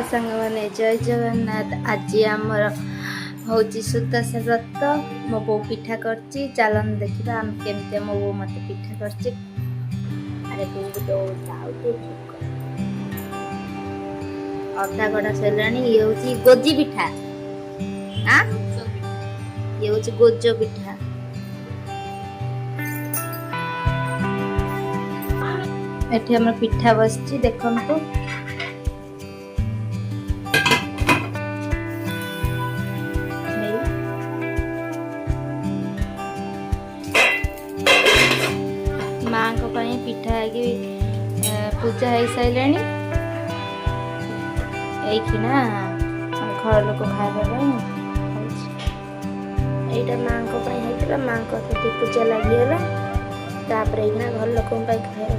सांग मैंने जय जगन्नाथ। आज आमर हूँ सुदशा व्रत। मो बो पिठा करची चलन देखा आम केमती मो बो मत पिठा करची। अरे अधा गड़ा सैलानी। ये हूँ गोजी पिठा। हाँ ये हूँ गोज पिठा। एठी हमर पिठा बसची देखंतु। माँ को पाई पिठा की पूजा हो सारे यहीना घर लोक खावा यहाँ माँ को माँ को पूजा लगिगला घर लोक खाया।